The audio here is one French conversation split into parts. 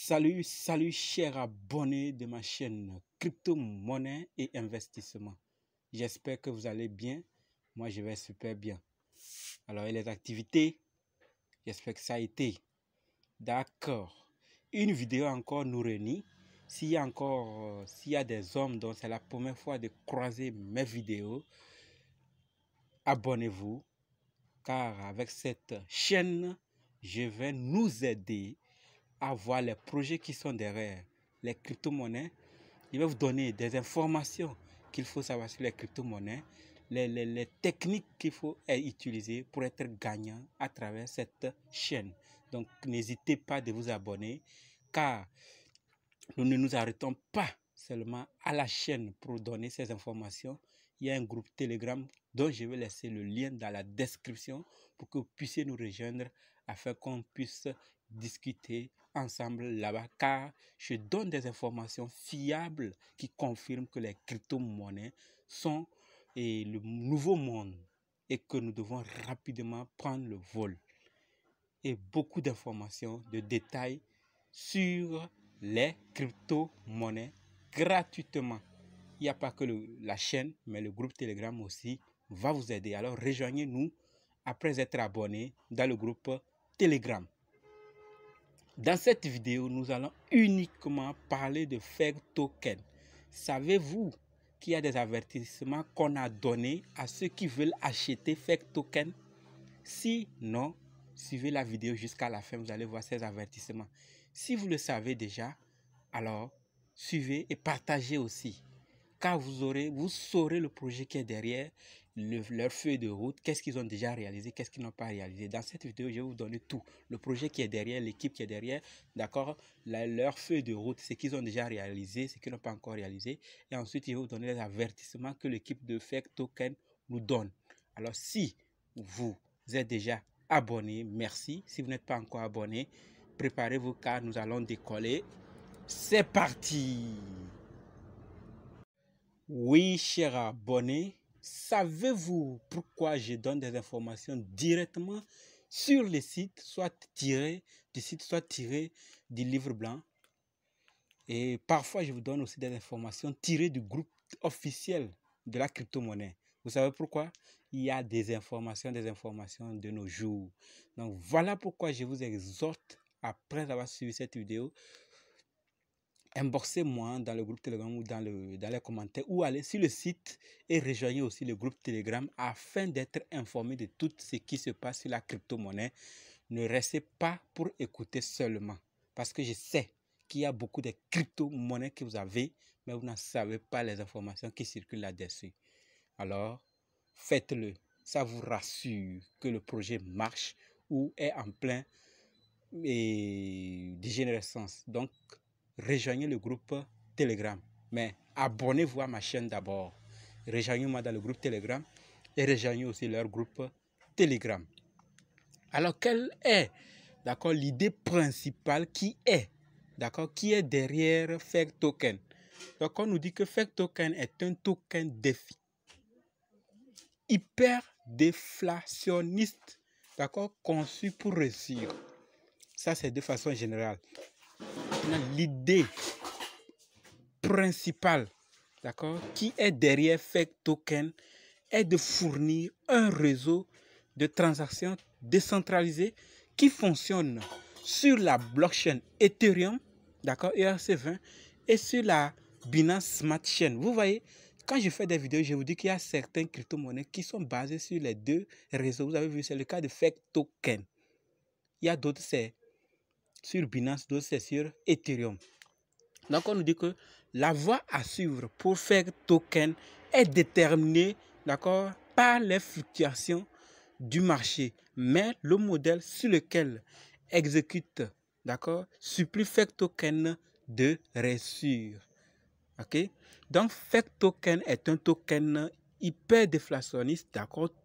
Salut chers abonnés de ma chaîne Crypto-monnaie et investissement. J'espère que vous allez bien. Moi, je vais super bien. Alors, et les activités, j'espère que ça a été. D'accord. Une vidéo encore nous réunit. S'il y a des hommes dont c'est la première fois de croiser mes vidéos, abonnez-vous. Car avec cette chaîne, je vais nous aider à voir les projets qui sont derrière les crypto-monnaies. Je vais vous donner des informations qu'il faut savoir sur les crypto-monnaies, les techniques qu'il faut utiliser pour être gagnant à travers cette chaîne. Donc, n'hésitez pas de vous abonner car nous ne nous arrêtons pas seulement à la chaîne pour donner ces informations. Il y a un groupe Telegram dont je vais laisser le lien dans la description pour que vous puissiez nous rejoindre afin qu'on puisse discuter ensemble là-bas, car je donne des informations fiables qui confirment que les crypto-monnaies sont le nouveau monde et que nous devons rapidement prendre le vol. Et beaucoup d'informations, de détails sur les crypto-monnaies gratuitement. Il n'y a pas que la chaîne, mais le groupe Telegram aussi va vous aider. Alors rejoignez-nous après être abonné dans le groupe Telegram. Dans cette vidéo, nous allons uniquement parler de fake token. Savez-vous qu'il y a des avertissements qu'on a donnés à ceux qui veulent acheter fake token? Si non, suivez la vidéo jusqu'à la fin, vous allez voir ces avertissements. Si vous le savez déjà, alors suivez et partagez aussi. Car vous saurez le projet qui est derrière, leur feuille de route, qu'est-ce qu'ils ont déjà réalisé, qu'est-ce qu'ils n'ont pas réalisé. Dans cette vidéo, je vais vous donner tout. Le projet qui est derrière, l'équipe qui est derrière, d'accord, leur feuille de route, ce qu'ils ont déjà réalisé, ce qu'ils n'ont pas encore réalisé. Et ensuite, je vais vous donner les avertissements que l'équipe de Fake Token nous donne. Alors, si vous êtes déjà abonné, merci. Si vous n'êtes pas encore abonné, préparez-vous car nous allons décoller. C'est parti! Oui, chers abonnés, savez-vous pourquoi je donne des informations directement sur les sites, soit tirées du site, soit tirées du livre blanc? Et parfois, je vous donne aussi des informations tirées du groupe officiel de la crypto-monnaie. Vous savez pourquoi? Il y a des informations de nos jours. Donc, voilà pourquoi je vous exhorte, après avoir suivi cette vidéo, inboxez-moi dans le groupe Telegram ou dans les commentaires ou allez sur le site et rejoignez aussi le groupe Telegram afin d'être informé de tout ce qui se passe sur la crypto-monnaie. Ne restez pas pour écouter seulement parce que je sais qu'il y a beaucoup de crypto-monnaies que vous avez, mais vous n'en savez pas les informations qui circulent là-dessus. Alors, faites-le. Ça vous rassure que le projet marche ou est en plein dégénérescence. Donc, rejoignez le groupe Telegram. Mais abonnez-vous à ma chaîne d'abord. Rejoignez-moi dans le groupe Telegram et rejoignez aussi leur groupe Telegram. Alors, quelle est l'idée principale qui est derrière Fake Token? Donc, on nous dit que Fake Token est un token défi hyper déflationniste, conçu pour réussir. Ça, c'est de façon générale. L'idée principale, qui est derrière Fake Token est de fournir un réseau de transactions décentralisées qui fonctionne sur la blockchain Ethereum, ERC20, et sur la Binance Smart Chain. Vous voyez, quand je fais des vidéos, je vous dis qu'il y a certaines crypto-monnaies qui sont basées sur les deux réseaux. Vous avez vu, c'est le cas de Fake Token. Il y a d'autres, c'est sur Binance, d'autres, c'est sur Ethereum. Donc, on nous dit que la voie à suivre pour Fake Token est déterminée, par les fluctuations du marché. Mais le modèle sur lequel exécute, supplie Fake Token de réussir. Donc, Fake Token est un token hyper déflationniste,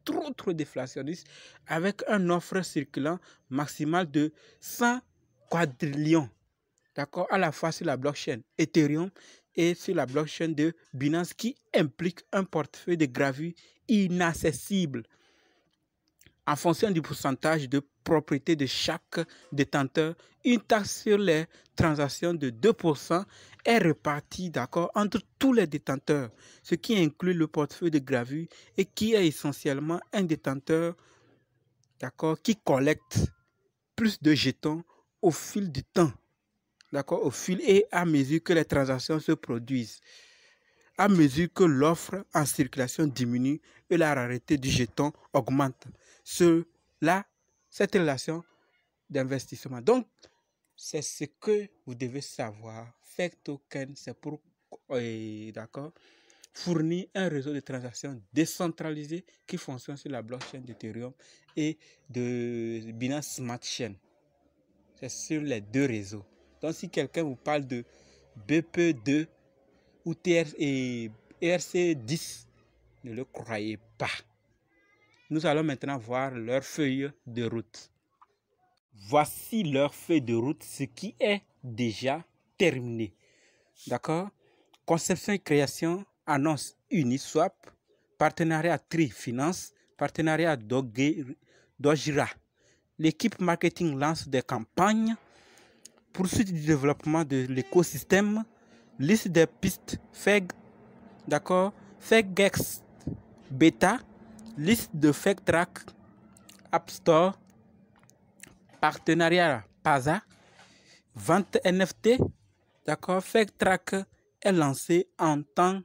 trop déflationniste, avec une offre circulant maximale de 100 quadrillions, à la fois sur la blockchain Ethereum et sur la blockchain de Binance, qui implique un portefeuille de gravure inaccessible en fonction du pourcentage de propriété de chaque détenteur. Une taxe sur les transactions de 2% est répartie, d'accord, entre tous les détenteurs, ce qui inclut le portefeuille de gravure et qui est essentiellement un détenteur, d'accord, qui collecte plus de jetons au fil du temps, d'accord, au fil et à mesure que les transactions se produisent, à mesure que l'offre en circulation diminue et la rareté du jeton augmente. Cette relation d'investissement. Donc, c'est ce que vous devez savoir. Fake token, c'est pour fournir un réseau de transactions décentralisé qui fonctionne sur la blockchain d'Ethereum et de Binance Smart Chain. C'est sur les deux réseaux. Donc, si quelqu'un vous parle de BP2 ou ERC10, ne le croyez pas. Nous allons maintenant voir leur feuille de route. Voici leur feuille de route, ce qui est déjà terminé. D'accord? Conception et création, annonce Uniswap, partenariat Tri Finance, partenariat Dojira. L'équipe marketing lance des campagnes, poursuite du développement de l'écosystème, liste des pistes FEG, d'accord, FEGEX Beta, liste de FEGTrack, App Store, partenariat PASA, vente NFT, d'accord, FEGTrack est lancé en tant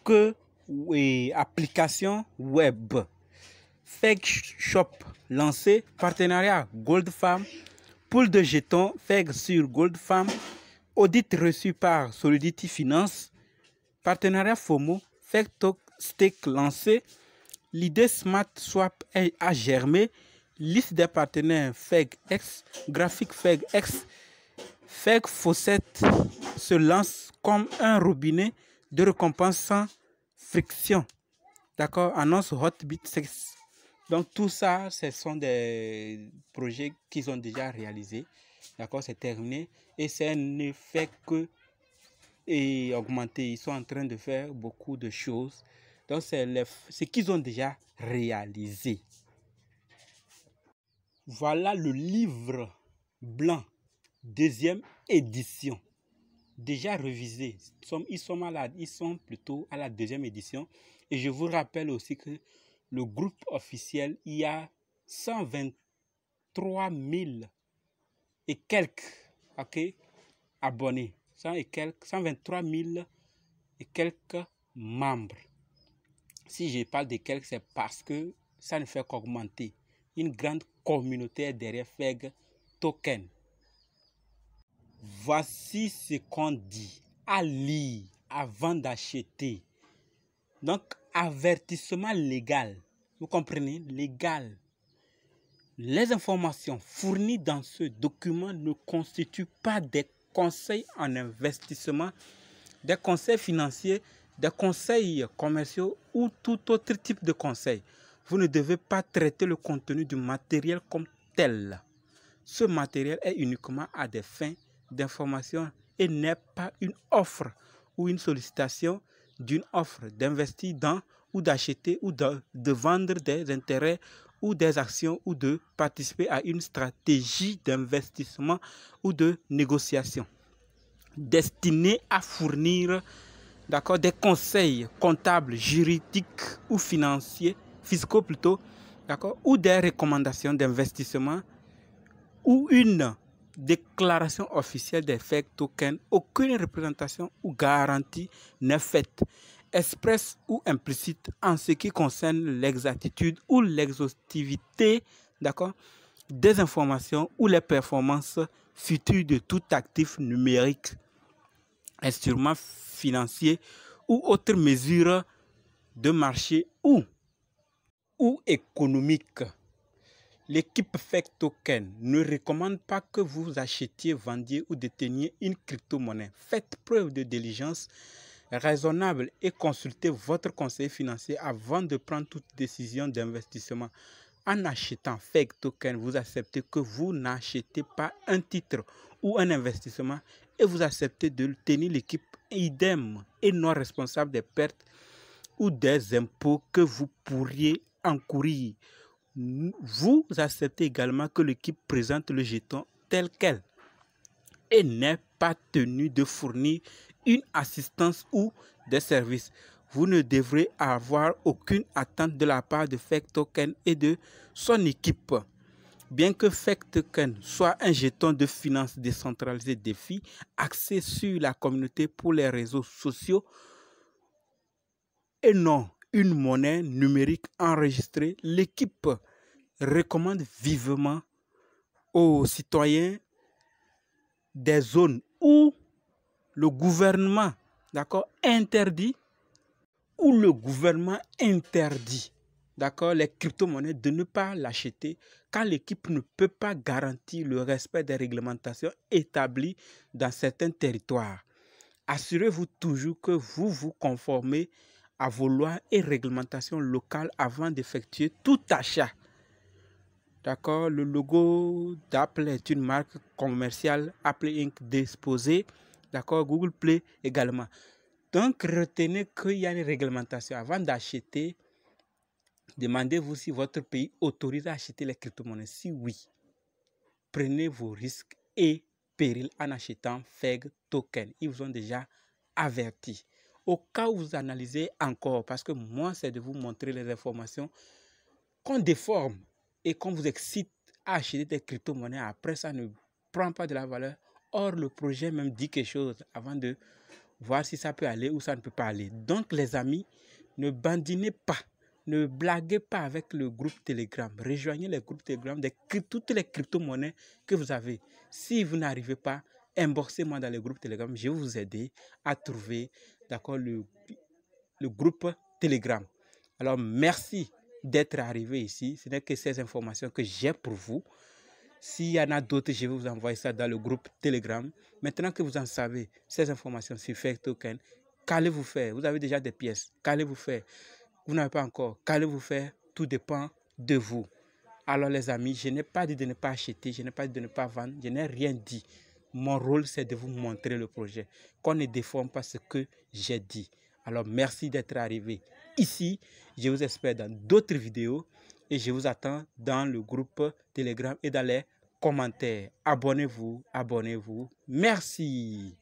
que application web. FEG Shop lancé, partenariat Goldfarm, pool de jetons FEG sur Goldfarm, audit reçu par Solidity Finance, partenariat FOMO, FEG Stake lancé, l'idée Smart Swap a germé, liste des partenaires FEGX, graphique FEGX, FEG Faucet se lance comme un robinet de récompense sans friction. D'accord, annonce Hotbit 6. Donc tout ça, ce sont des projets qu'ils ont déjà réalisés. D'accord, c'est terminé. Et ça ne fait que augmenter. Ils sont en train de faire beaucoup de choses. Donc c'est ce qu'ils ont déjà réalisé. Voilà le livre blanc, deuxième édition. Déjà révisé. Ils sont plutôt à la deuxième édition. Et je vous rappelle aussi que le groupe officiel, il y a 123 000 et quelques abonnés. 123 000 et quelques membres. Si je parle de quelques, c'est parce que ça ne fait qu'augmenter. Une grande communauté derrière FEG Token. Voici ce qu'on dit à lire avant d'acheter. Donc, avertissement légal. Vous comprenez? Légal. Les informations fournies dans ce document ne constituent pas des conseils en investissement, des conseils financiers, des conseils commerciaux ou tout autre type de conseil. Vous ne devez pas traiter le contenu du matériel comme tel. Ce matériel est uniquement à des fins d'information et n'est pas une offre ou une sollicitation d'une offre d'investir dans ou d'acheter ou de vendre des intérêts ou des actions ou de participer à une stratégie d'investissement ou de négociation destinée à fournir des conseils comptables, juridiques ou financiers, fiscaux plutôt, ou des recommandations d'investissement ou une déclaration officielle des FEG tokens. Aucune représentation ou garantie n'est faite, expresse ou implicite, en ce qui concerne l'exactitude ou l'exhaustivité des informations ou les performances futures de tout actif numérique, instrument financier ou autre mesure de marché ou économique. L'équipe FEG Token ne recommande pas que vous achetiez, vendiez ou déteniez une crypto-monnaie. Faites preuve de diligence raisonnable et consultez votre conseiller financier avant de prendre toute décision d'investissement. En achetant FEG Token, vous acceptez que vous n'achetez pas un titre ou un investissement et vous acceptez de tenir l'équipe idem et non responsable des pertes ou des impôts que vous pourriez encourir. vous acceptez également que l'équipe présente le jeton tel quel et n'est pas tenu de fournir une assistance ou des services. Vous ne devrez avoir aucune attente de la part de Fake Token et de son équipe. Bien que Fake Token soit un jeton de finance décentralisé DeFi axé sur la communauté pour les réseaux sociaux et non une monnaie numérique enregistrée, l'équipe recommande vivement aux citoyens des zones où le gouvernement, d'accord, interdit, d'accord, les crypto-monnaies de ne pas l'acheter car l'équipe ne peut pas garantir le respect des réglementations établies dans certains territoires. Assurez-vous toujours que vous vous conformez à vos lois et réglementations locales avant d'effectuer tout achat. D'accord, le logo d'Apple est une marque commerciale Apple Inc. déposée. D'accord, Google Play également. Donc, retenez qu'il y a une réglementation. Avant d'acheter, demandez-vous si votre pays autorise à acheter les crypto-monnaies. Si oui, prenez vos risques et périls en achetant Fake Token. Ils vous ont déjà averti. Au cas où vous analysez encore, parce que moi, c'est de vous montrer les informations qu'on déforme et qu'on vous excite à acheter des crypto-monnaies. Après, ça ne prend pas de la valeur. Or, le projet même dit quelque chose avant de voir si ça peut aller ou ça ne peut pas aller. Donc, les amis, ne bandinez pas, ne blaguez pas avec le groupe Telegram. Rejoignez les groupes Telegram de toutes les crypto-monnaies que vous avez. Si vous n'arrivez pas, inboxez-moi dans le groupe Telegram. Je vais vous aider à trouver, d'accord, le groupe Telegram. Alors, merci d'être arrivé ici. Ce n'est que ces informations que j'ai pour vous. S'il y en a d'autres, je vais vous envoyer ça dans le groupe Telegram. Maintenant que vous en savez ces informations sur Fake Token, qu'allez-vous faire? Vous avez déjà des pièces. Qu'allez-vous faire? Vous n'avez pas encore. Qu'allez-vous faire? Tout dépend de vous. Alors les amis, je n'ai pas dit de ne pas acheter, je n'ai pas dit de ne pas vendre, je n'ai rien dit. Mon rôle, c'est de vous montrer le projet. Qu'on ne déforme pas ce que j'ai dit. Alors merci d'être arrivé ici. Je vous espère dans d'autres vidéos. Et je vous attends dans le groupe Telegram et dans les commentaires. Abonnez-vous, abonnez-vous. Merci.